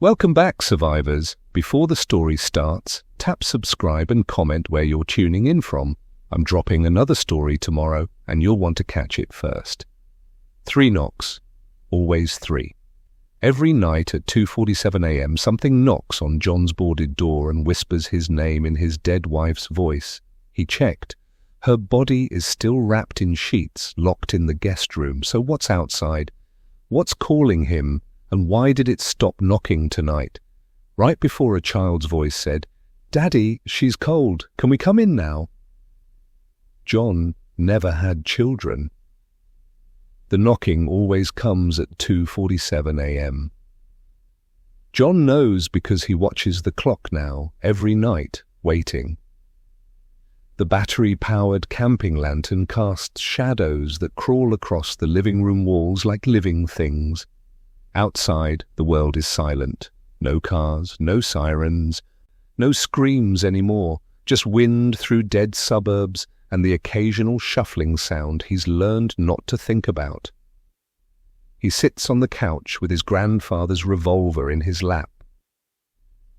Welcome back, survivors. Before the story starts, tap subscribe and comment where you're tuning in from. I'm dropping another story tomorrow, and you'll want to catch it first. 3 knocks. Always 3. Every night at 2:47 a.m. something knocks on John's boarded door and whispers his name in his dead wife's voice. He checked. Her body is still wrapped in sheets, locked in the guest room. So what's outside? What's calling him? And why did it stop knocking tonight? Right before a child's voice said, "Daddy, she's cold. Can we come in now?" John never had children. The knocking always comes at 2:47 a.m. John knows because he watches the clock now, every night, waiting. The battery-powered camping lantern casts shadows that crawl across the living room walls like living things. Outside, the world is silent. No cars, no sirens, no screams anymore, just wind through dead suburbs and the occasional shuffling sound he's learned not to think about. He sits on the couch with his grandfather's revolver in his lap.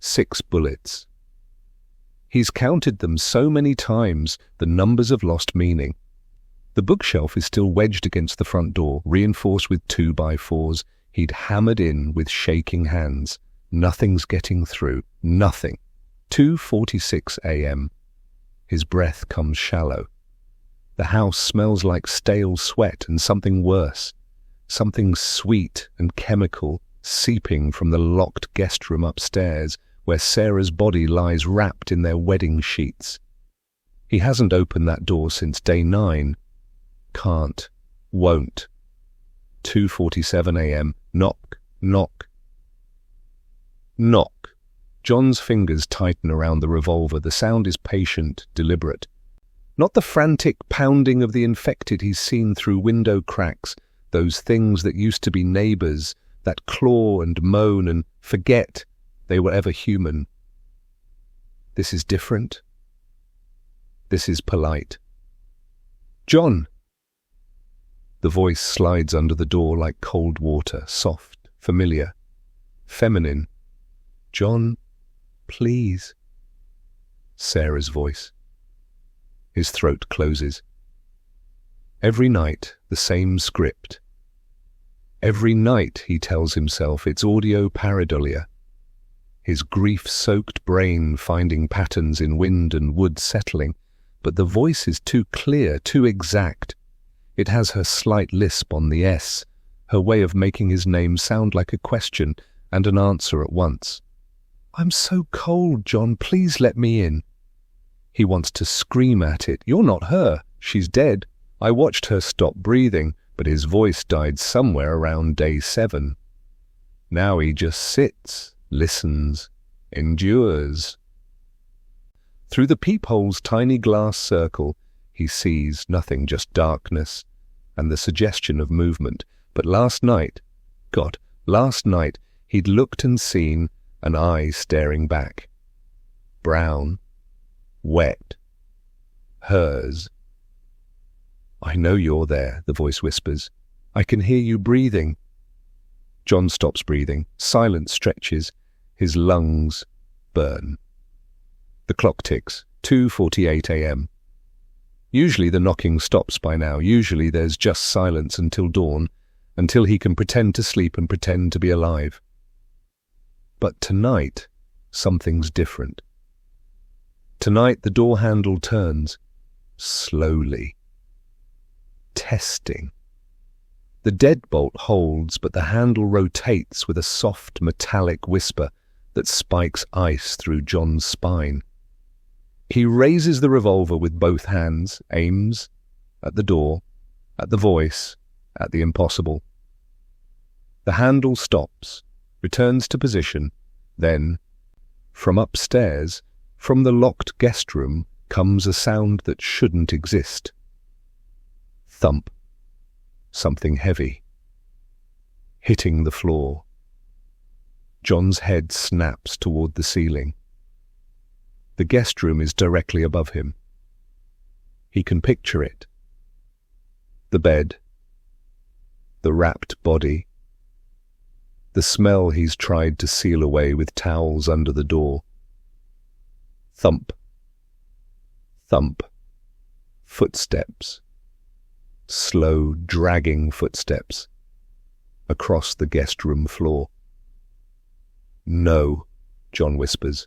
6 bullets. He's counted them so many times, the numbers have lost meaning. The bookshelf is still wedged against the front door, reinforced with 2x4s. He'd hammered in with shaking hands. Nothing's getting through. Nothing. 2:46 a.m. His breath comes shallow. The house smells like stale sweat and something worse. Something sweet and chemical seeping from the locked guest room upstairs where Sarah's body lies wrapped in their wedding sheets. He hasn't opened that door since day 9. Can't. Won't. 2:47 a.m. Knock, knock. Knock. John's fingers tighten around the revolver. The sound is patient, deliberate. Not the frantic pounding of the infected he's seen through window cracks, those things that used to be neighbors, that claw and moan and forget they were ever human. This is different. This is polite. "John!" The voice slides under the door like cold water, soft, familiar, feminine. "John, please." Sarah's voice. His throat closes. Every night, the same script. Every night, he tells himself, it's audio pareidolia. His grief-soaked brain finding patterns in wind and wood settling, but the voice is too clear, too exact. It has her slight lisp on the S, her way of making his name sound like a question and an answer at once. "I'm so cold, John, please let me in." He wants to scream at it. "You're not her. She's dead. I watched her stop breathing," but his voice died somewhere around day 7. Now he just sits, listens, endures. Through the peephole's tiny glass circle, he sees nothing, just darkness and the suggestion of movement. But last night, he'd looked and seen an eye staring back. Brown, wet, hers. "I know you're there," the voice whispers. "I can hear you breathing." John stops breathing. Silence stretches. His lungs burn. The clock ticks. 2:48 a.m. Usually the knocking stops by now. Usually there's just silence until dawn, until he can pretend to sleep and pretend to be alive. But tonight, something's different. Tonight the door handle turns. Slowly. Testing. The deadbolt holds, but the handle rotates with a soft metallic whisper that spikes ice through John's spine. He raises the revolver with both hands, aims at the door, at the voice, at the impossible. The handle stops, returns to position, then, from upstairs, from the locked guest room, comes a sound that shouldn't exist. Thump. Something heavy. Hitting the floor. John's head snaps toward the ceiling. The guest room is directly above him. He can picture it. The bed. The wrapped body. the smell he's tried to seal away with towels under the door. Thump. Thump. Footsteps. Slow, dragging footsteps across the guest room floor. "No," John whispers.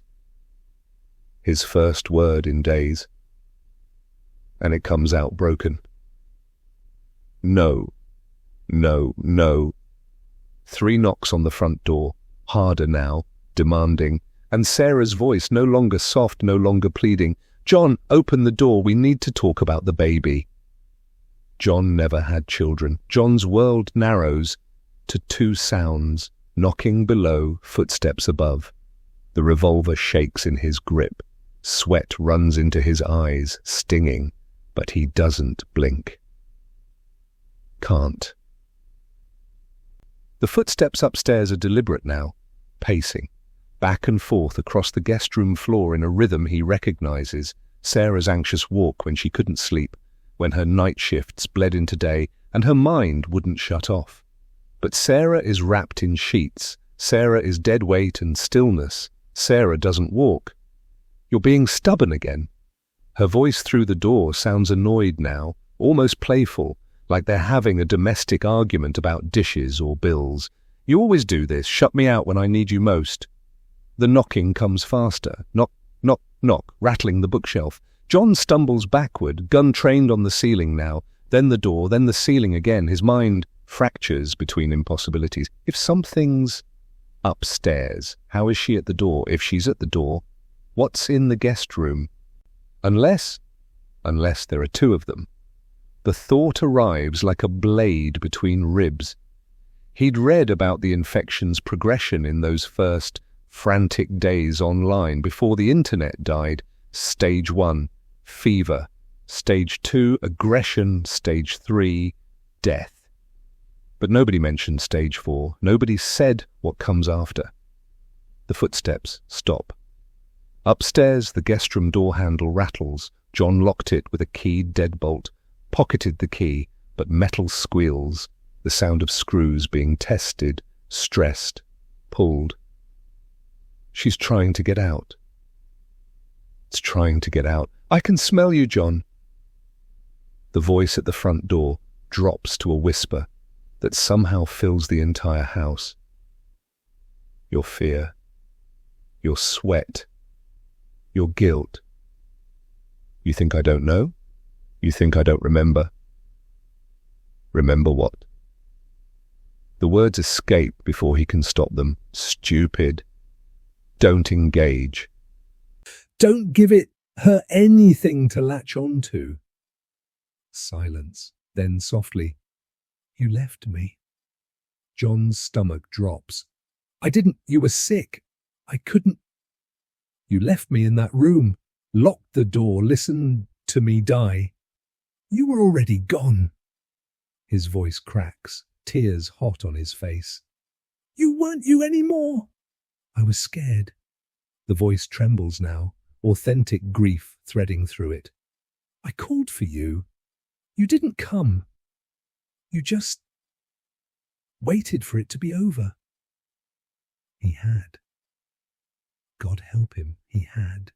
His first word in days. And it comes out broken. "No, no, no." 3 knocks on the front door, harder now, demanding, and Sarah's voice no longer soft, no longer pleading. "John, open the door, we need to talk about the baby." John never had children. John's world narrows to 2 sounds, knocking below, footsteps above. The revolver shakes in his grip. Sweat runs into his eyes, stinging, but he doesn't blink. Can't. The footsteps upstairs are deliberate now, pacing, back and forth across the guest room floor in a rhythm he recognizes, Sarah's anxious walk when she couldn't sleep, when her night shifts bled into day and her mind wouldn't shut off. But Sarah is wrapped in sheets. Sarah is dead weight and stillness. Sarah doesn't walk. "You're being stubborn again." Her voice through the door sounds annoyed now, almost playful, like they're having a domestic argument about dishes or bills. "You always do this, shut me out when I need you most." The knocking comes faster. Knock, knock, knock, rattling the bookshelf. John stumbles backward, gun trained on the ceiling now, then the door, then the ceiling again. His mind fractures between impossibilities. If something's upstairs, how is she at the door? If she's at the door, what's in the guest room? Unless there are 2 of them. The thought arrives like a blade between ribs. He'd read about the infection's progression in those first frantic days online before the internet died. Stage 1, fever. Stage 2, aggression. Stage 3, death. But nobody mentioned stage 4. Nobody said what comes after. The footsteps stop. Upstairs, the guest room door handle rattles. John locked it with a keyed deadbolt, pocketed the key, but metal squeals, the sound of screws being tested, stressed, pulled. She's trying to get out. It's trying to get out. "I can smell you, John." The voice at the front door drops to a whisper that somehow fills the entire house. Your fear, your sweat, your guilt. "You think I don't know? You think I don't remember?" Remember what? The words escape before he can stop them. Stupid. Don't engage. Don't give her anything to latch on to. Silence. Then softly, "You left me." John's stomach drops. "I didn't. You were sick. I couldn't. You left me in that room, locked the door, listened to me die. You were already gone." His voice cracks, tears hot on his face. "You weren't you anymore." "I was scared." The voice trembles now, authentic grief threading through it. "I called for you. You didn't come. You just waited for it to be over." He had. God help him, he had.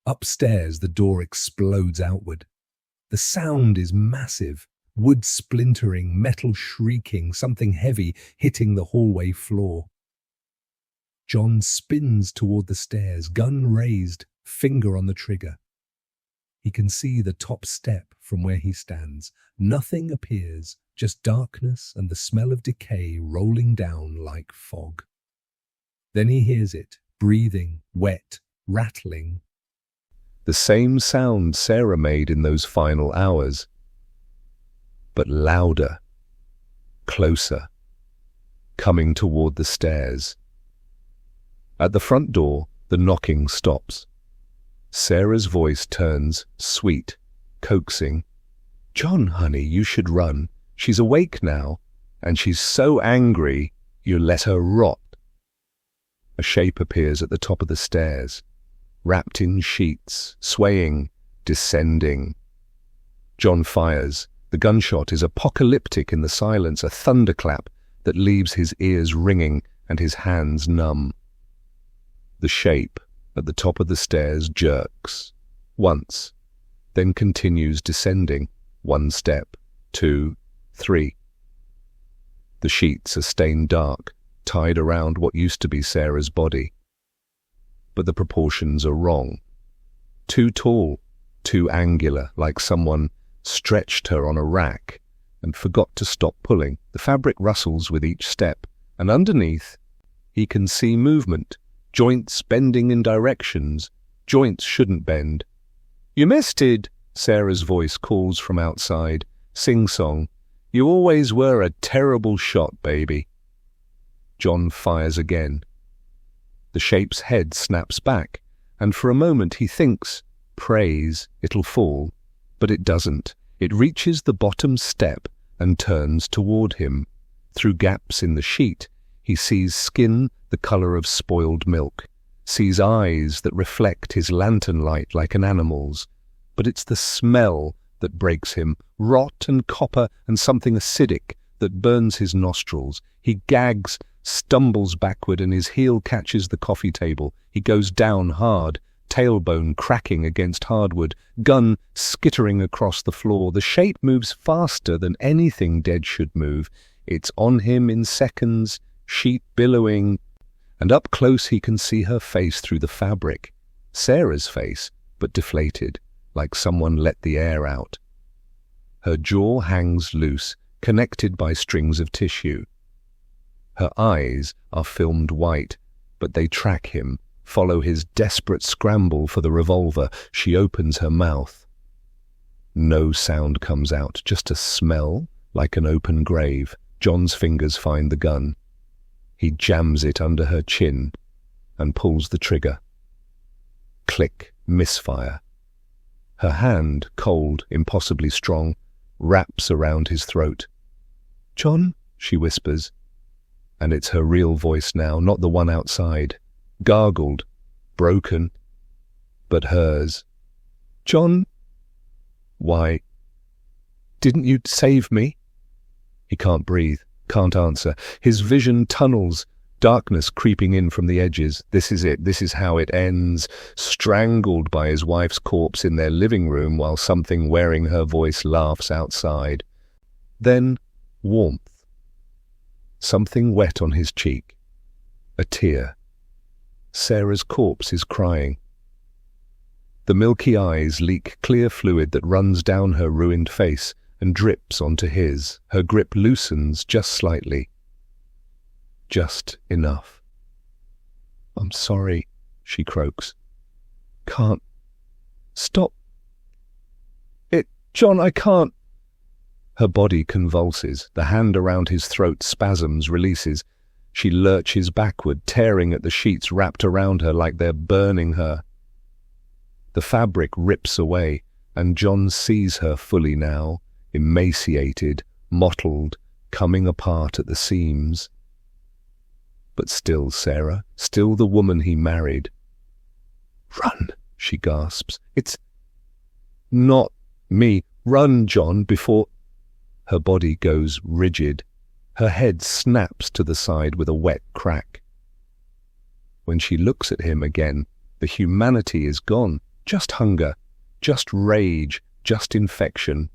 Upstairs, the door explodes outward. The sound is massive, wood splintering, metal shrieking, something heavy hitting the hallway floor. John spins toward the stairs, gun raised, finger on the trigger. He can see the top step from where he stands. Nothing appears, just darkness and the smell of decay rolling down like fog. Then he hears it, breathing, wet, rattling. The same sound Sarah made in those final hours, but louder, closer, coming toward the stairs. At the front door, the knocking stops. Sarah's voice turns, sweet, coaxing. "John, honey, you should run. She's awake now, and she's so angry you let her rot." A shape appears at the top of the stairs, wrapped in sheets, swaying, descending. John fires. The gunshot is apocalyptic in the silence, a thunderclap that leaves his ears ringing and his hands numb. The shape at the top of the stairs jerks, once, then continues descending, 1 step, 2, 3. The sheets are stained dark, tied around what used to be Sarah's body. But the proportions are wrong. Too tall, too angular, like someone stretched her on a rack and forgot to stop pulling. The fabric rustles with each step, and underneath he can see movement, joints bending in directions joints shouldn't bend. "You missed it," Sarah's voice calls from outside, sing-song. "You always were a terrible shot, baby." John fires again. The shape's head snaps back, and for a moment he thinks, prays, it'll fall, but it doesn't. It reaches the bottom step and turns toward him. Through gaps in the sheet, he sees skin the color of spoiled milk, sees eyes that reflect his lantern light like an animal's. But it's the smell that breaks him, rot and copper and something acidic that burns his nostrils. He gags, stumbles backward, and his heel catches the coffee table. He goes down hard, tailbone cracking against hardwood, gun skittering across the floor. The shape moves faster than anything dead should move. It's on him in seconds, sheet billowing, and up close he can see her face through the fabric. Sarah's face, but deflated, like someone let the air out. Her jaw hangs loose, connected by strings of tissue. Her eyes are filmed white, but they track him, follow his desperate scramble for the revolver. She opens her mouth. No sound comes out, just a smell like an open grave. John's fingers find the gun. He jams it under her chin and pulls the trigger. Click, misfire. Her hand, cold, impossibly strong, wraps around his throat. "John," she whispers, and it's her real voice now, not the one outside. Gargled, broken, but hers. "John." "Why? Didn't you save me?" He can't breathe, can't answer. His vision tunnels, darkness creeping in from the edges. This is it, this is how it ends. Strangled by his wife's corpse in their living room while something wearing her voice laughs outside. Then warmth. Something wet on his cheek. A tear. Sarah's corpse is crying. The milky eyes leak clear fluid that runs down her ruined face and drips onto his. Her grip loosens just slightly. Just enough. "I'm sorry," she croaks. "Can't. Stop. John, I can't." Her body convulses. The hand around his throat spasms, releases. She lurches backward, tearing at the sheets wrapped around her like they're burning her. The fabric rips away, and John sees her fully now, emaciated, mottled, coming apart at the seams. But still Sarah, still the woman he married. "Run," she gasps. "It's not me. Run, John, before—" Her body goes rigid. Her head snaps to the side with a wet crack. When she looks at him again, the humanity is gone. Just hunger, just rage, just infection.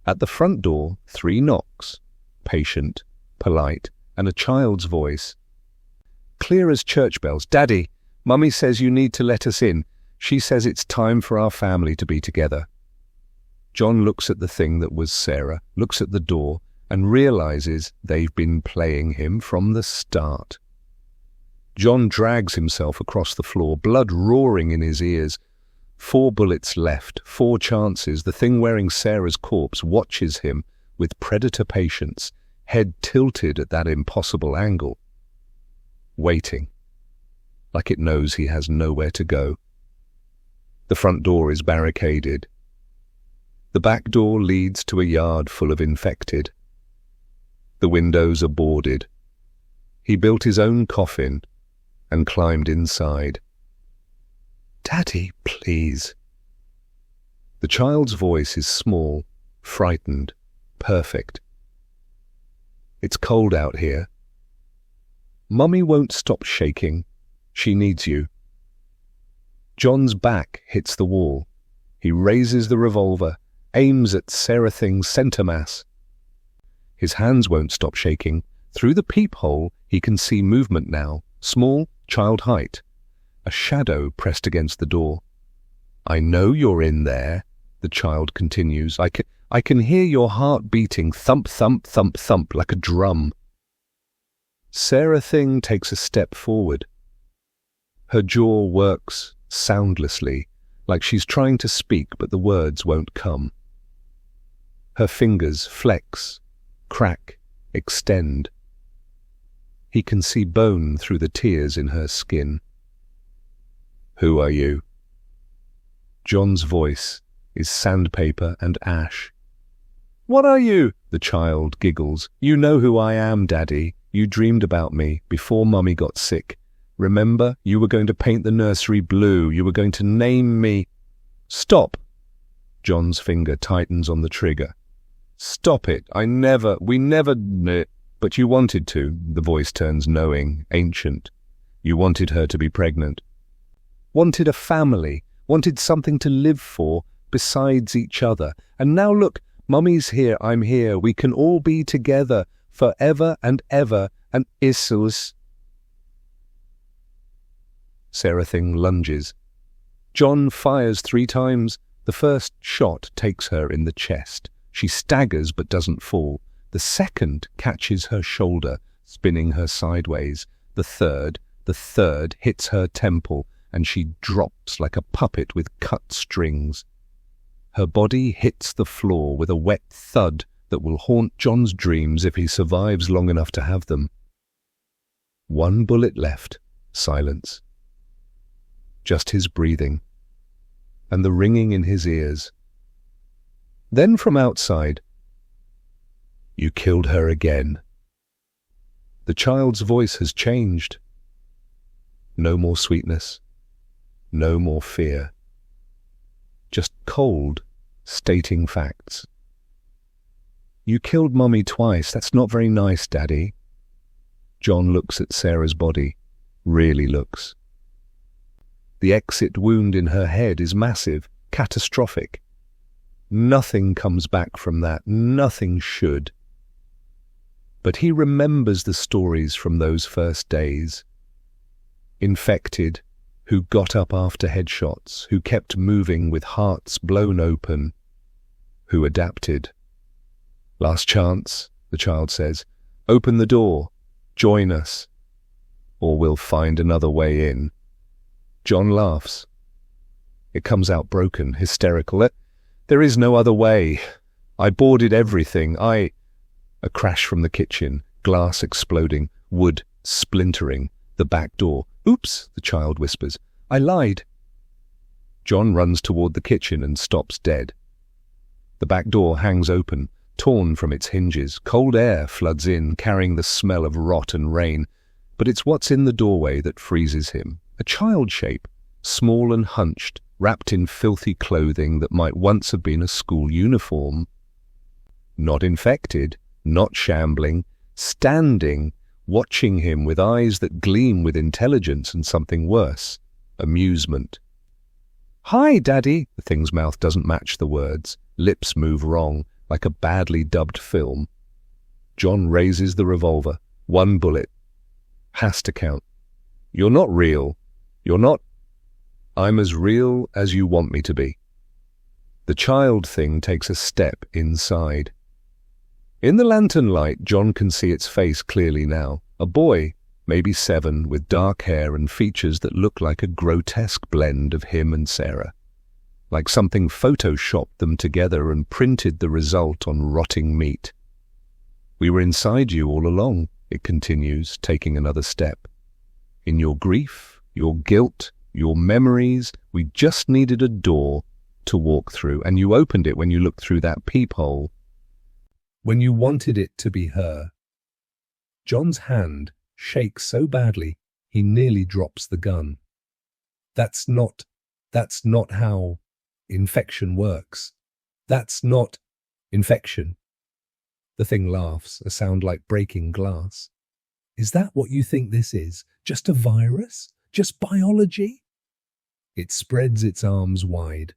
At the front door, 3 knocks. Patient, polite, and a child's voice. Clear as church bells. "Daddy, Mummy says you need to let us in. She says it's time for our family to be together." John looks at the thing that was Sarah, looks at the door, and realizes they've been playing him from the start. John drags himself across the floor, blood roaring in his ears. 4 bullets left, 4 chances. The thing wearing Sarah's corpse watches him with predator patience, head tilted at that impossible angle. Waiting, like it knows he has nowhere to go. The front door is barricaded. The back door leads to a yard full of infected. The windows are boarded. He built his own coffin and climbed inside. "Daddy, please." The child's voice is small, frightened, perfect. It's cold out here. Mummy won't stop shaking. She needs you. John's back hits the wall. He raises the revolver, aims at Sarah Thing's center mass. His hands won't stop shaking. Through the peephole, he can see movement now, small, child height. A shadow pressed against the door. I know you're in there, the child continues. I can hear your heart beating, thump, thump, thump, thump, like a drum. Sarah Thing takes a step forward. Her jaw works soundlessly, like she's trying to speak, but the words won't come. Her fingers flex, crack, extend. He can see bone through the tears in her skin. Who are you? John's voice is sandpaper and ash. What are you? The child giggles. You know who I am, Daddy. You dreamed about me before Mummy got sick. Remember, you were going to paint the nursery blue. You were going to name me. Stop. John's finger tightens on the trigger. Stop it. We never... But you wanted to. The voice turns knowing, ancient. You wanted her to be pregnant. Wanted a family. Wanted something to live for besides each other. And now look, Mummy's here, I'm here. We can all be together forever and ever. And Issus. Sarah Thing lunges. John fires 3 times. The first shot takes her in the chest. She staggers but doesn't fall. The second catches her shoulder, spinning her sideways. The third hits her temple, and she drops like a puppet with cut strings. Her body hits the floor with a wet thud that will haunt John's dreams if he survives long enough to have them. 1 bullet left. Silence. Just his breathing, and the ringing in his ears. Then from outside, you killed her again. The child's voice has changed. No more sweetness, no more fear. Just cold, stating facts. You killed Mummy twice. That's not very nice, Daddy. John looks at Sarah's body, really looks. The exit wound in her head is massive, catastrophic. Nothing comes back from that, nothing should. But he remembers the stories from those first days. Infected, who got up after headshots, who kept moving with hearts blown open, who adapted. Last chance, the child says. Open the door, join us, or we'll find another way in. John laughs. It comes out broken, hysterical. There is no other way. I boarded everything. A crash from the kitchen, glass exploding, wood splintering, the back door. Oops, the child whispers. I lied. John runs toward the kitchen and stops dead. The back door hangs open, torn from its hinges. Cold air floods in, carrying the smell of rot and rain. But it's what's in the doorway that freezes him. A child shape, small and hunched, wrapped in filthy clothing that might once have been a school uniform. Not infected, not shambling, standing, watching him with eyes that gleam with intelligence and something worse, amusement. Hi, Daddy! The thing's mouth doesn't match the words. Lips move wrong, like a badly dubbed film. John raises the revolver. 1 bullet. Has to count. You're not real. You're not. I'm as real as you want me to be. The child thing takes a step inside. In the lantern light, John can see its face clearly now. A boy, maybe 7, with dark hair and features that look like a grotesque blend of him and Sarah. Like something photoshopped them together and printed the result on rotting meat. We were inside you all along, it continues, taking another step. In your grief, your guilt, your memories, we just needed a door to walk through, and you opened it when you looked through that peephole. When you wanted it to be her. John's hand shakes so badly, he nearly drops the gun. That's not how infection works. That's not infection. The thing laughs, a sound like breaking glass. Is that what you think this is? Just a virus? Just biology? It spreads its arms wide.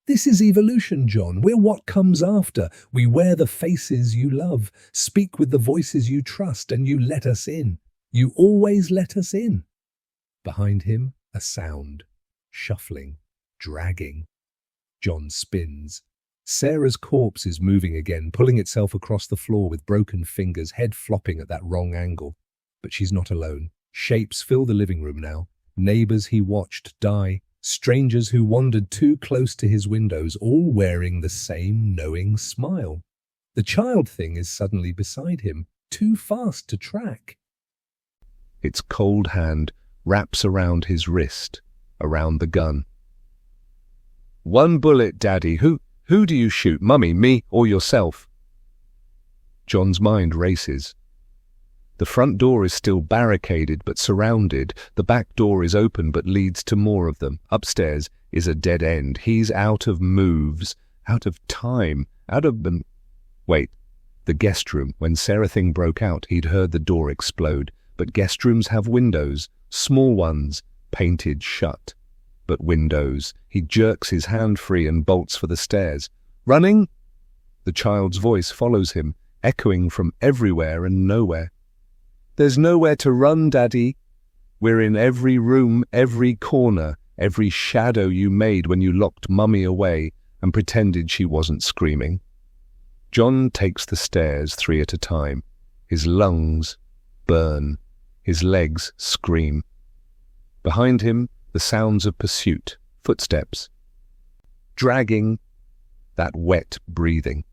This is evolution, John. We're what comes after. We wear the faces you love, speak with the voices you trust, and you let us in. You always let us in. Behind him, a sound. Shuffling. Dragging. John spins. Sarah's corpse is moving again, pulling itself across the floor with broken fingers, head flopping at that wrong angle. But she's not alone. Shapes fill the living room now. Neighbors he watched die. Strangers who wandered too close to his windows, all wearing the same knowing smile. The child thing is suddenly beside him, too fast to track. Its cold hand wraps around his wrist, around the gun. "One bullet, Daddy. Who do you shoot? Mummy, me, or yourself?" John's mind races. The front door is still barricaded but surrounded. The back door is open but leads to more of them. Upstairs is a dead end. He's out of moves, out of time, out of... Wait, the guest room. When Sarah thing broke out, he'd heard the door explode. But guest rooms have windows, small ones, painted shut. But windows. He jerks his hand free and bolts for the stairs. "Running?" The child's voice follows him, echoing from everywhere and nowhere. "There's nowhere to run, Daddy. We're in every room, every corner, every shadow you made when you locked Mummy away and pretended she wasn't screaming." John takes the stairs 3 at a time. His lungs burn. His legs scream. Behind him, the sounds of pursuit, footsteps. Dragging, that wet breathing.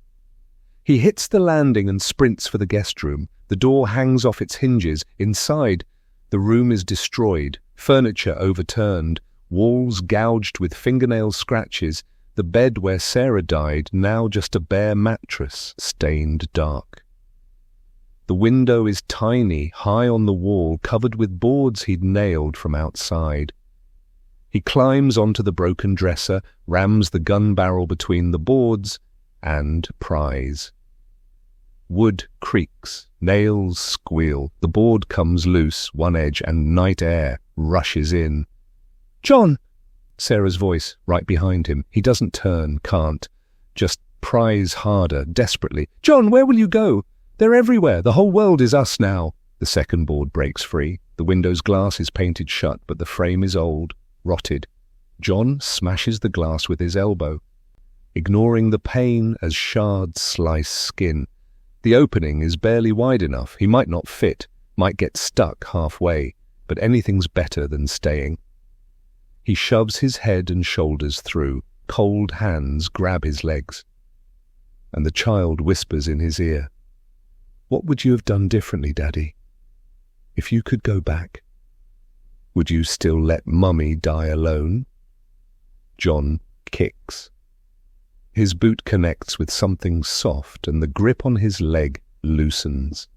He hits the landing and sprints for the guest room. The door hangs off its hinges. Inside, the room is destroyed, furniture overturned, walls gouged with fingernail scratches, the bed where Sarah died now just a bare mattress, stained dark. The window is tiny, high on the wall, covered with boards he'd nailed from outside. He climbs onto the broken dresser, rams the gun barrel between the boards, and pries. Wood creaks, nails squeal, the board comes loose, one edge, and night air rushes in. "John!" Sarah's voice, right behind him. He doesn't turn, can't. Just pries harder, desperately. "John, where will you go? They're everywhere. The whole world is us now." The second board breaks free. The window's glass is painted shut, but the frame is old, rotted. John smashes the glass with his elbow, ignoring the pain as shards slice skin. The opening is barely wide enough. He might not fit, might get stuck halfway, but anything's better than staying. He shoves his head and shoulders through. Cold hands grab his legs. And the child whispers in his ear, "What would you have done differently, Daddy? If you could go back, would you still let Mummy die alone?" John kicks. His boot connects with something soft and the grip on his leg loosens.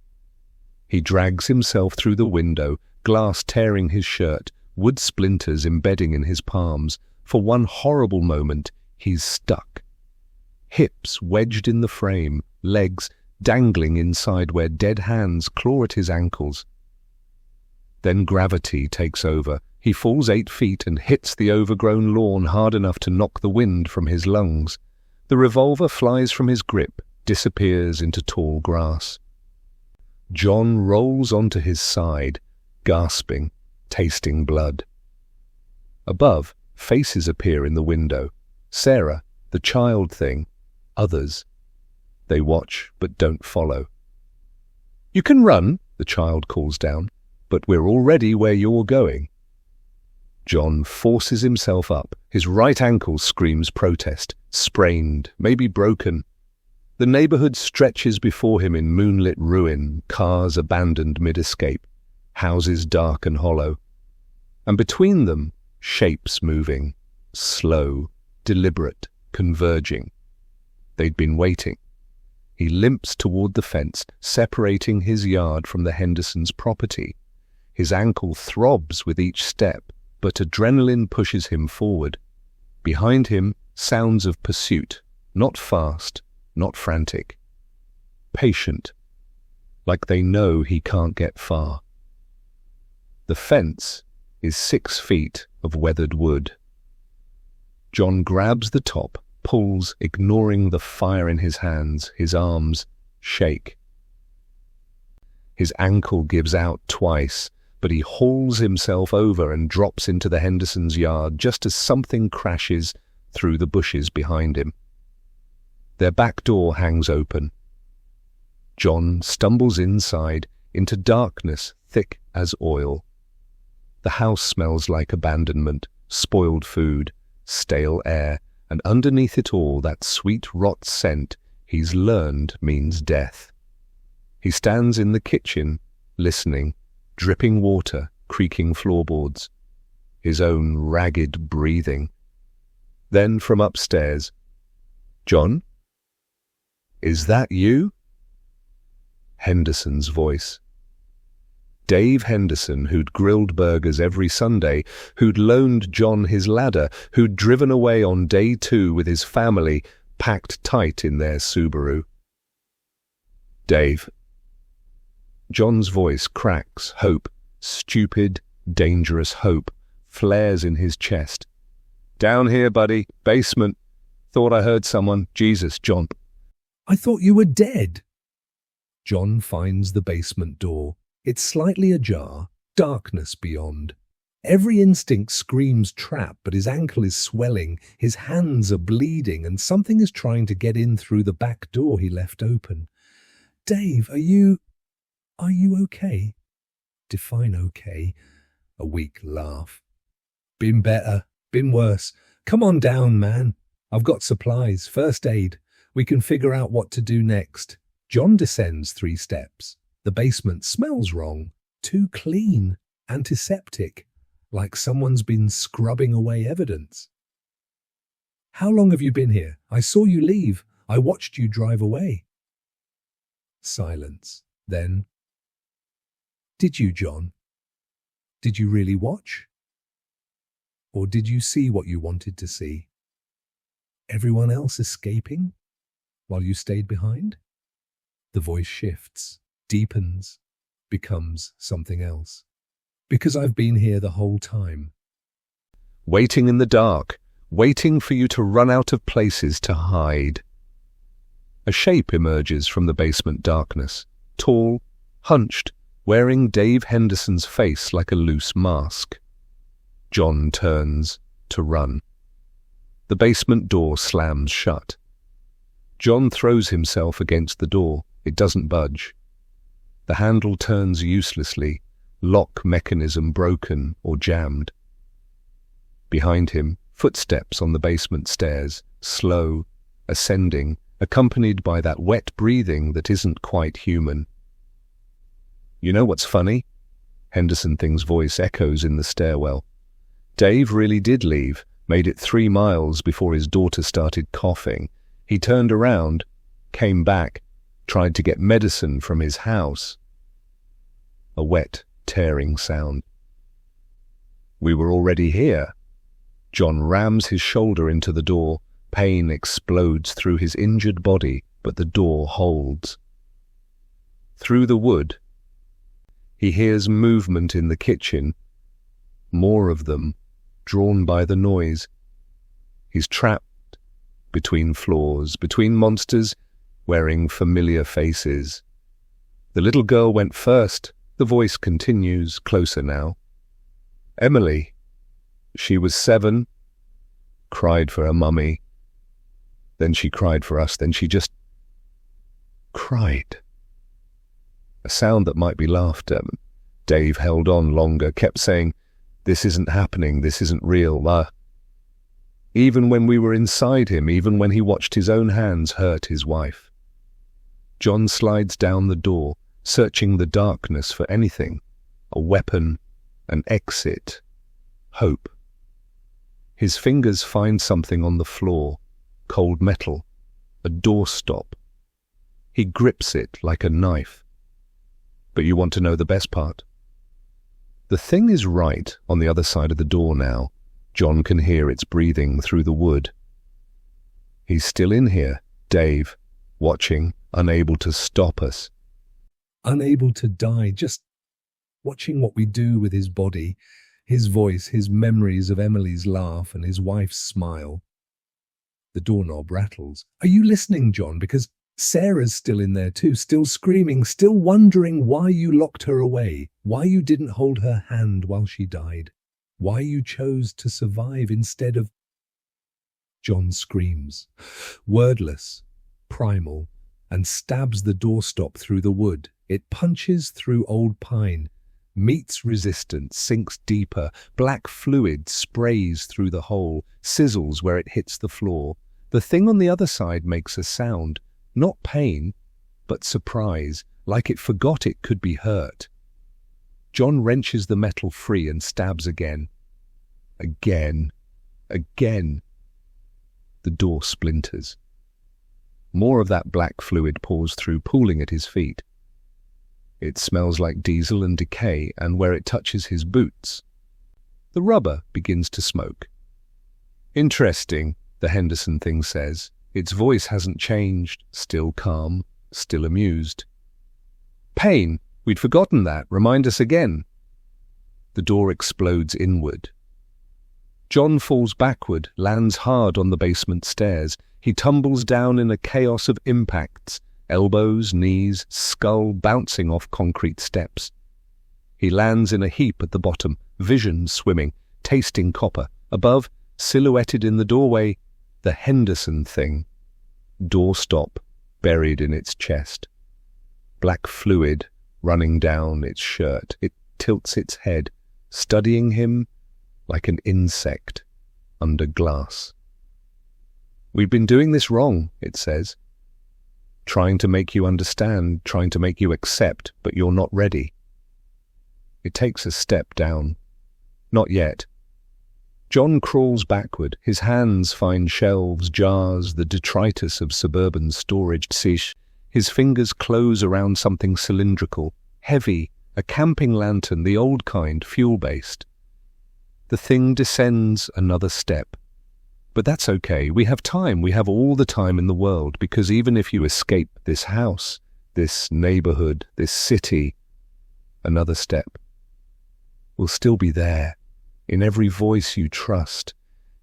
He drags himself through the window, glass tearing his shirt, wood splinters embedding in his palms. For one horrible moment, he's stuck. Hips wedged in the frame, legs dangling inside where dead hands claw at his ankles. Then gravity takes over. He falls 8 feet and hits the overgrown lawn hard enough to knock the wind from his lungs. The revolver flies from his grip, disappears into tall grass. John rolls onto his side, gasping, tasting blood. Above, faces appear in the window. Sarah, the child thing, others. They watch but don't follow. "You can run," the child calls down, "but we're already where you're going." John forces himself up. His right ankle screams protest, sprained, maybe broken. The neighborhood stretches before him in moonlit ruin, cars abandoned mid-escape, houses dark and hollow. And between them, shapes moving, slow, deliberate, converging. They'd been waiting. He limps toward the fence, separating his yard from the Hendersons' property. His ankle throbs with each step, but adrenaline pushes him forward. Behind him, sounds of pursuit, not fast, not frantic. patient, like they know he can't get far. The fence is 6 feet of weathered wood. John grabs the top, pulls, ignoring the fire in his hands. His arms shake. His ankle gives out twice, but he hauls himself over and drops into the Hendersons' yard just as something crashes through the bushes behind him. Their back door hangs open. John stumbles inside into darkness thick as oil. The house smells like abandonment, spoiled food, stale air, and underneath it all that sweet rot scent he's learned means death. He stands in the kitchen, listening, dripping water, creaking floorboards, his own ragged breathing. Then from upstairs, "John? Is that you?" Henderson's voice. Dave Henderson, who'd grilled burgers every Sunday, who'd loaned John his ladder, who'd driven away on day 2 with his family, packed tight in their Subaru. "Dave." John's voice cracks. Hope, stupid, dangerous hope, flares in his chest. "Down here, buddy. Basement. Thought I heard someone. Jesus, John." "I thought you were dead." John finds the basement door. It's slightly ajar, darkness beyond. Every instinct screams trap, but his ankle is swelling, his hands are bleeding, and something is trying to get in through the back door he left open. "Dave, are you okay?" Define okay. A weak laugh. "Been better, been worse. Come on down, man. I've got supplies, first aid. We can figure out what to do next." John descends 3 steps. The basement smells wrong, too clean, antiseptic, like someone's been scrubbing away evidence. "How long have you been here? I saw you leave. I watched you drive away." Silence. Then, "Did you, John? Did you really watch? Or did you see what you wanted to see? Everyone else escaping while you stayed behind?" The voice shifts, deepens, becomes something else. "Because I've been here the whole time. Waiting in the dark, waiting for you to run out of places to hide." A shape emerges from the basement darkness, tall, hunched, wearing Dave Henderson's face like a loose mask. John turns to run. The basement door slams shut. John throws himself against the door. It doesn't budge. The handle turns uselessly, lock mechanism broken or jammed. Behind him, footsteps on the basement stairs, slow, ascending, accompanied by that wet breathing that isn't quite human. "You know what's funny?" Henderson Thing's voice echoes in the stairwell. "Dave really did leave, made it 3 miles before his daughter started coughing. He turned around, came back, tried to get medicine from his house." A wet, tearing sound. "We were already here." John rams his shoulder into the door. Pain explodes through his injured body, but the door holds. Through the wood, he hears movement in the kitchen. More of them, drawn by the noise. He's trapped between floors, between monsters, wearing familiar faces. The little girl went first. The voice continues, closer now. "Emily. She was 7. Cried for her mummy. Then she cried for us. Then she just cried." A sound that might be laughter. Dave held on longer, kept saying, "This isn't happening. This isn't real. Even when we were inside him, even when he watched his own hands hurt his wife." John slides down the door, searching the darkness for anything, a weapon, an exit, hope. His fingers find something on the floor, cold metal, a doorstop. He grips it like a knife. But you want to know the best part? The thing is right on the other side of the door now. John can hear its breathing through the wood. He's still in here, Dave, watching, unable to stop us. Unable to die, just watching what we do with his body, his voice, his memories of Emily's laugh and his wife's smile. The doorknob rattles. Are you listening, John? Because Sarah's still in there too, still screaming, still wondering why you locked her away, why you didn't hold her hand while she died, why you chose to survive instead of... John screams, wordless, primal, and stabs the doorstop through the wood. It punches through old pine, meets resistance, sinks deeper. Black fluid sprays through the hole, sizzles where it hits the floor. The thing on the other side makes a sound, not pain, but surprise, like it forgot it could be hurt. John wrenches the metal free and stabs again. Again. Again. The door splinters. More of that black fluid pours through, pooling at his feet. It smells like diesel and decay, and where it touches his boots, the rubber begins to smoke. Interesting, the Henderson thing says. Its voice hasn't changed, still calm, still amused. Pain, we'd forgotten that, remind us again. The door explodes inward. John falls backward, lands hard on the basement stairs. He tumbles down in a chaos of impacts, elbows, knees, skull bouncing off concrete steps. He lands in a heap at the bottom, vision swimming, tasting copper. Above, silhouetted in the doorway, the Henderson thing. Doorstop buried in its chest. Black fluid running down its shirt. It tilts its head, studying him like an insect under glass. We've been doing this wrong, it says. Trying to make you understand, trying to make you accept, but you're not ready. It takes a step down. Not yet. John crawls backward. His hands find shelves, jars, the detritus of suburban storage. His fingers close around something cylindrical, heavy, a camping lantern, the old kind, fuel-based. The thing descends another step. But that's okay. We have time. We have all the time in the world, because even if you escape this house, this neighborhood, this city, another step will still be there, in every voice you trust,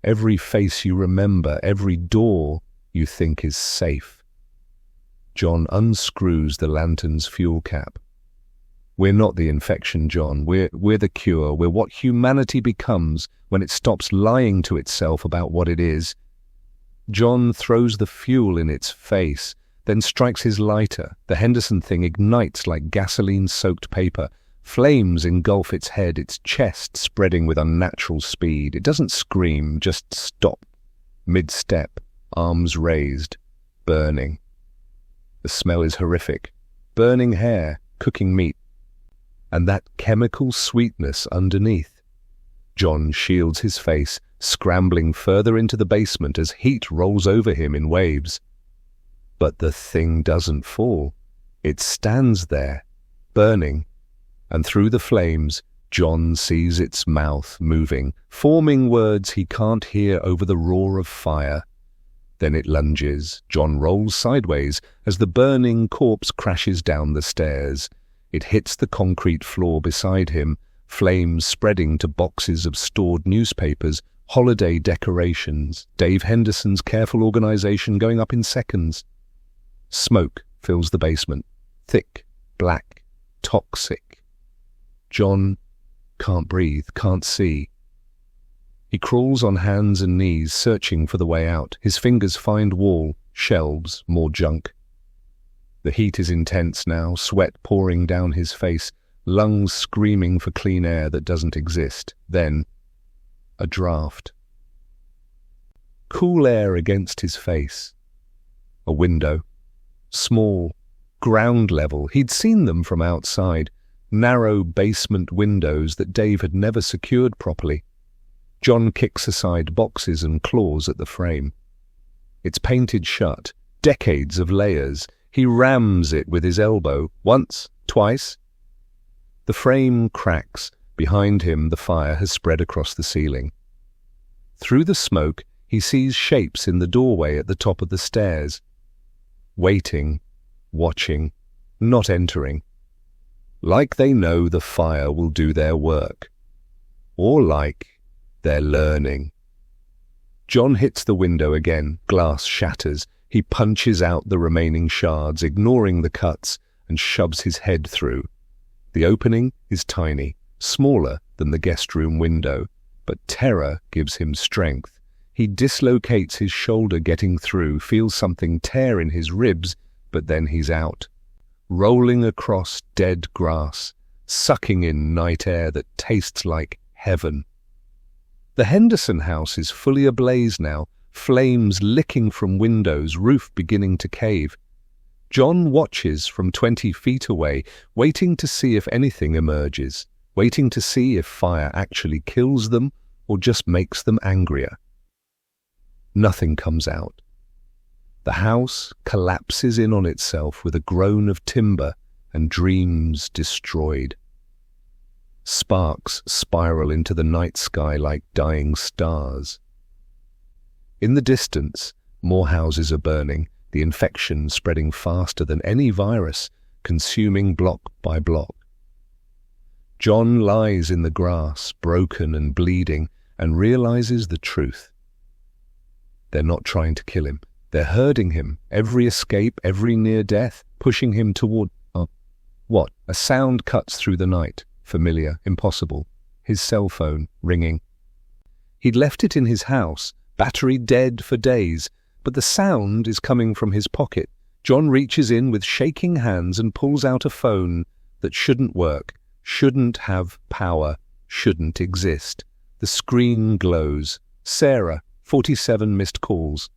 every face you remember, every door you think is safe. John unscrews the lantern's fuel cap. We're not the infection, John. We're the cure. We're what humanity becomes when it stops lying to itself about what it is. John throws the fuel in its face, then strikes his lighter. The Henderson thing ignites like gasoline-soaked paper. Flames engulf its head, its chest spreading with unnatural speed. It doesn't scream, just stop. Mid-step, arms raised, burning. The smell is horrific. Burning hair, cooking meat. And that chemical sweetness underneath. John shields his face, scrambling further into the basement as heat rolls over him in waves. But the thing doesn't fall. It stands there, burning, and through the flames, John sees its mouth moving, forming words he can't hear over the roar of fire. Then it lunges. John rolls sideways as the burning corpse crashes down the stairs. It hits the concrete floor beside him, flames spreading to boxes of stored newspapers, holiday decorations, Dave Henderson's careful organization going up in seconds. Smoke fills the basement, thick, black, toxic. John can't breathe, can't see. He crawls on hands and knees, searching for the way out. His fingers find wall, shelves, more junk. The heat is intense now, sweat pouring down his face, lungs screaming for clean air that doesn't exist. Then, a draft. Cool air against his face. A window. Small, ground level. He'd seen them from outside. Narrow basement windows that Dave had never secured properly. John kicks aside boxes and claws at the frame. It's painted shut. Decades of layers. He rams it with his elbow, once, twice. The frame cracks. Behind him, the fire has spread across the ceiling. Through the smoke, he sees shapes in the doorway at the top of the stairs. Waiting, watching, not entering. Like they know the fire will do their work. Or like they're learning. John hits the window again, glass shatters. He punches out the remaining shards, ignoring the cuts, and shoves his head through. The opening is tiny, smaller than the guest room window, but terror gives him strength. He dislocates his shoulder getting through, feels something tear in his ribs, but then he's out. Rolling across dead grass, sucking in night air that tastes like heaven. The Henderson house is fully ablaze now, flames licking from windows, roof beginning to cave. John watches from 20 feet away, waiting to see if anything emerges, waiting to see if fire actually kills them or just makes them angrier. Nothing comes out. The house collapses in on itself with a groan of timber and dreams destroyed. Sparks spiral into the night sky like dying stars. In the distance, more houses are burning, the infection spreading faster than any virus, consuming block by block. John lies in the grass, broken and bleeding, and realizes the truth. They're not trying to kill him. They're herding him, every escape, every near death, pushing him toward... What? A sound cuts through the night. Familiar, impossible. His cell phone, ringing. He'd left it in his house, battery dead for days, but the sound is coming from his pocket. John reaches in with shaking hands and pulls out a phone that shouldn't work, shouldn't have power, shouldn't exist. The screen glows. Sarah, 47 missed calls.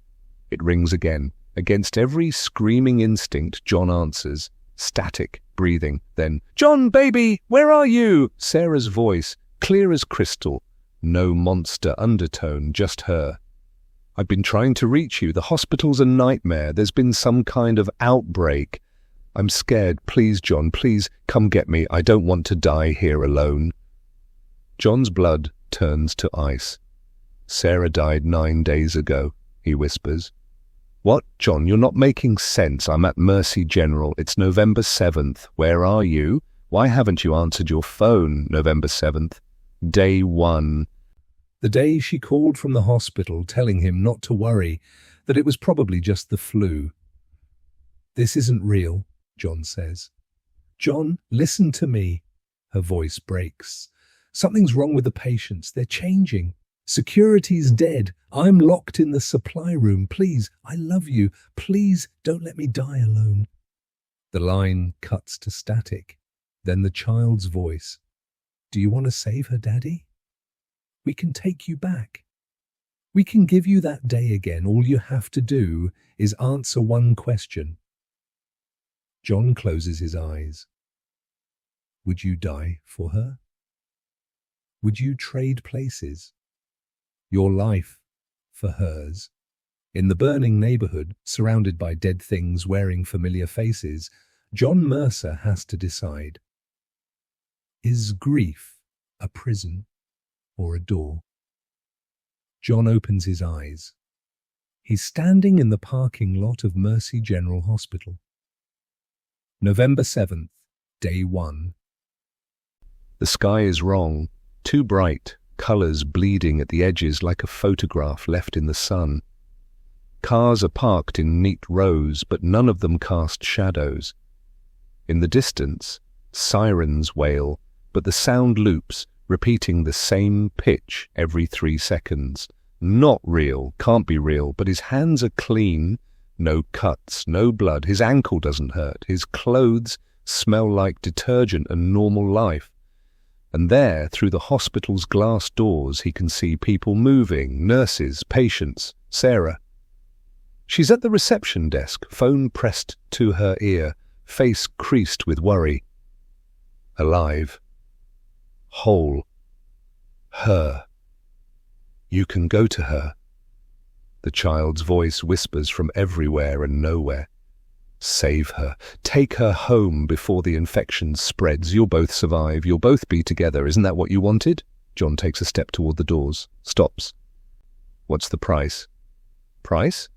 It rings again. Against every screaming instinct, John answers. Static, breathing. Then, "John, baby, where are you?" Sarah's voice, clear as crystal. No monster undertone, just her. "I've been trying to reach you. The hospital's a nightmare. There's been some kind of outbreak. I'm scared. Please, John, please, come get me. I don't want to die here alone." John's blood turns to ice. "Sarah died 9 days ago," he whispers. "What, John? You're not making sense. I'm at Mercy General. It's November 7th. Where are you? Why haven't you answered your phone? November 7th. Day 1. The day she called from the hospital telling him not to worry, that it was probably just the flu. "This isn't real," John says. "John, listen to me." Her voice breaks. "Something's wrong with the patients. They're changing. Security's dead. I'm locked in the supply room. Please, I love you. Please don't let me die alone." The line cuts to static. Then the child's voice. "Do you want to save her, Daddy? We can take you back. We can give you that day again. All you have to do is answer one question." John closes his eyes. Would you die for her? Would you trade places? Your life for hers? In the burning neighborhood, surrounded by dead things wearing familiar faces, John Mercer has to decide. Is grief a prison or a door? John opens his eyes. He's standing in the parking lot of Mercy General Hospital. November 7th, Day 1. The sky is wrong, too bright, colours bleeding at the edges like a photograph left in the sun. Cars are parked in neat rows, but none of them cast shadows. In the distance, sirens wail, but the sound loops, repeating the same pitch every 3 seconds. Not real, can't be real, but his hands are clean, no cuts, no blood, his ankle doesn't hurt, his clothes smell like detergent and normal life. And there, through the hospital's glass doors, he can see people moving, nurses, patients, Sarah. She's at the reception desk, phone pressed to her ear, face creased with worry. Alive. Whole. Her. You can go to her. The child's voice whispers from everywhere and nowhere. Save her. Take her home before the infection spreads. You'll both survive. You'll both be together. Isn't that what you wanted? John takes a step toward the doors. Stops. What's the price? Price?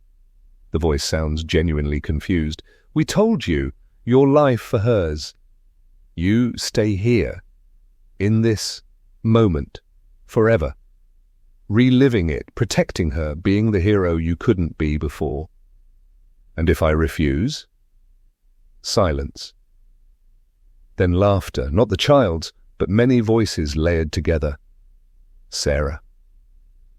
The voice sounds genuinely confused. We told you, your life for hers. You stay here, in this moment, forever. Reliving it, protecting her, being the hero you couldn't be before. And if I refuse? Silence. Then laughter, not the child's, but many voices layered together. Sarah.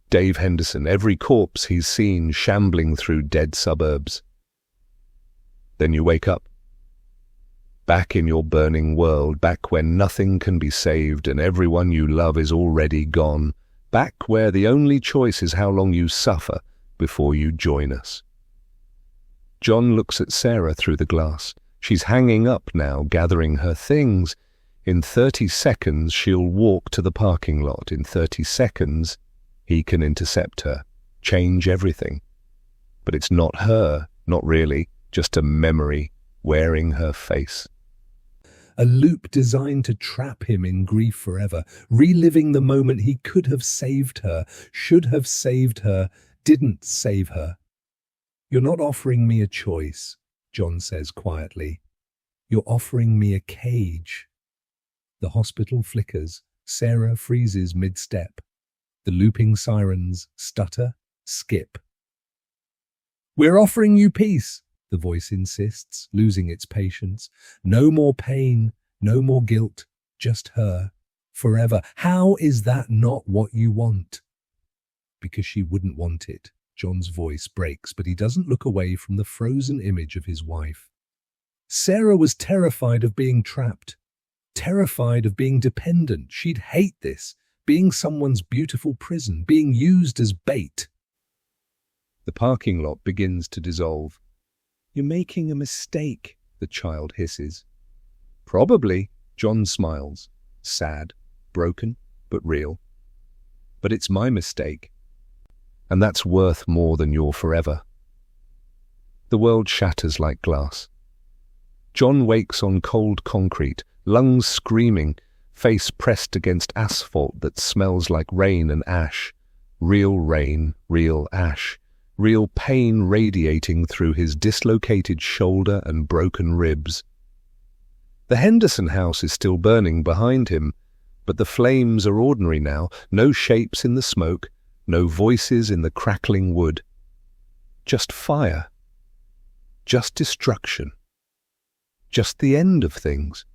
Dave Henderson, every corpse he's seen shambling through dead suburbs. Then you wake up. Back in your burning world, back when nothing can be saved and everyone you love is already gone. Back where the only choice is how long you suffer before you join us. John looks at Sarah through the glass. She's hanging up now, gathering her things. In 30 seconds, she'll walk to the parking lot. In 30 seconds, he can intercept her, change everything. But it's not her, not really, just a memory wearing her face. A loop designed to trap him in grief forever, reliving the moment he could have saved her, should have saved her, didn't save her. You're not offering me a choice, John says quietly. You're offering me a cage. The hospital flickers. Sarah freezes mid-step. The looping sirens stutter, skip. We're offering you peace, the voice insists, losing its patience. No more pain, no more guilt, just her, forever. How is that not what you want? Because she wouldn't want it. John's voice breaks, but he doesn't look away from the frozen image of his wife. Sarah was terrified of being trapped, terrified of being dependent. She'd hate this, being someone's beautiful prison, being used as bait. The parking lot begins to dissolve. You're making a mistake, the child hisses. Probably, John smiles, sad, broken, but real. But it's my mistake. And that's worth more than your forever. The world shatters like glass. John wakes on cold concrete, lungs screaming, face pressed against asphalt that smells like rain and ash. Real rain, real ash, real pain radiating through his dislocated shoulder and broken ribs. The Henderson house is still burning behind him, but the flames are ordinary now, no shapes in the smoke, no voices in the crackling wood. Just fire. Just destruction. Just the end of things.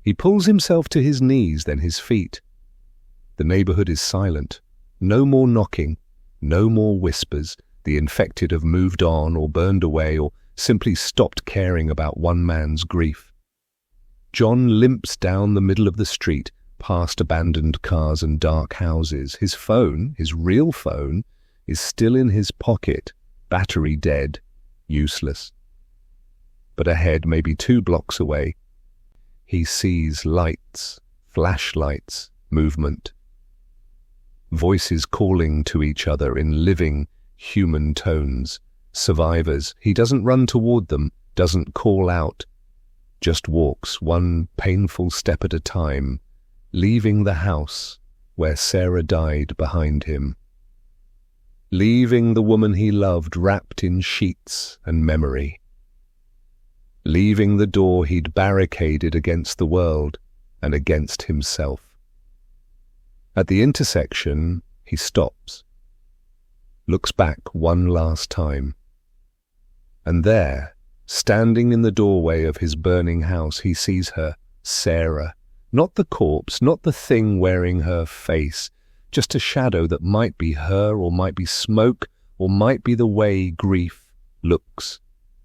He pulls himself to his knees, then his feet. The neighborhood is silent. No more knocking, no more whispers. The infected have moved on or burned away or simply stopped caring about one man's grief. John limps down the middle of the street, past abandoned cars and dark houses. His phone, his real phone, is still in his pocket, battery dead, useless. But ahead, maybe 2 blocks away, he sees lights, flashlights, movement. Voices calling to each other in living, human tones. Survivors. He doesn't run toward them, doesn't call out, just walks one painful step at a time, leaving the house where Sarah died behind him. Leaving the woman he loved wrapped in sheets and memory. Leaving the door he'd barricaded against the world and against himself. At the intersection, he stops, looks back one last time. And there, standing in the doorway of his burning house, he sees her, Sarah. Not the corpse, not the thing wearing her face, just a shadow that might be her or might be smoke or might be the way grief looks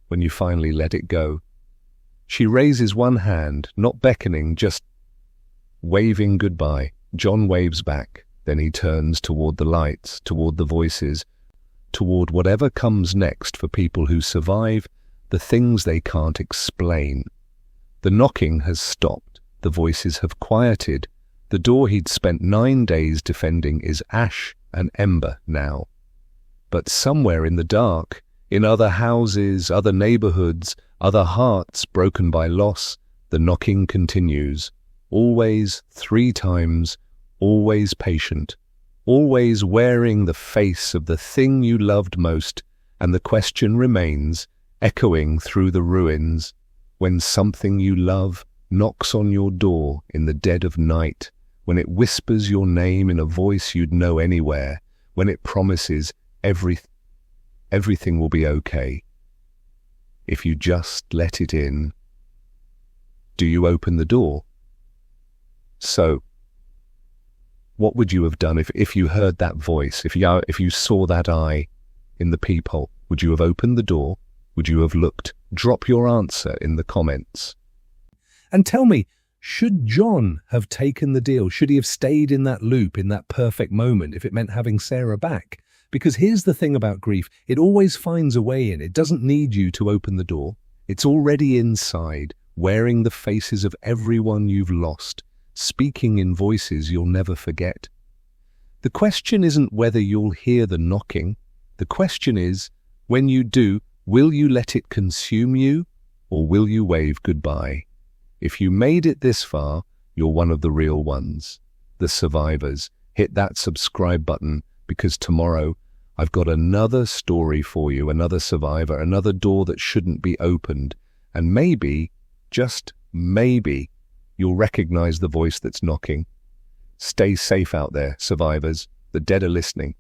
when you finally let it go. She raises one hand, not beckoning, just waving goodbye. John waves back, then he turns toward the lights, toward the voices, toward whatever comes next for people who survive the things they can't explain. The knocking has stopped. The voices have quieted. The door he'd spent 9 days defending is ash and ember now. But somewhere in the dark, in other houses, other neighborhoods, other hearts broken by loss, the knocking continues. Always 3 times, always patient, always wearing the face of the thing you loved most, and the question remains, echoing through the ruins, when something you love knocks on your door in the dead of night, when it whispers your name in a voice you'd know anywhere, when it promises everything will be okay. If you just let it in. Do you open the door? So, what would you have done if you heard that voice, if you saw that eye in the peephole? Would you have opened the door? Would you have looked? Drop your answer in the comments. And tell me, should John have taken the deal? Should he have stayed in that loop, in that perfect moment, if it meant having Sarah back? Because here's the thing about grief, it always finds a way in. It doesn't need you to open the door. It's already inside, wearing the faces of everyone you've lost, speaking in voices you'll never forget. The question isn't whether you'll hear the knocking. The question is, when you do, will you let it consume you, or will you wave goodbye? If you made it this far, you're one of the real ones, the survivors. Hit that subscribe button, because tomorrow I've got another story for you, another survivor, another door that shouldn't be opened. And maybe, just maybe, you'll recognize the voice that's knocking. Stay safe out there, survivors. The dead are listening.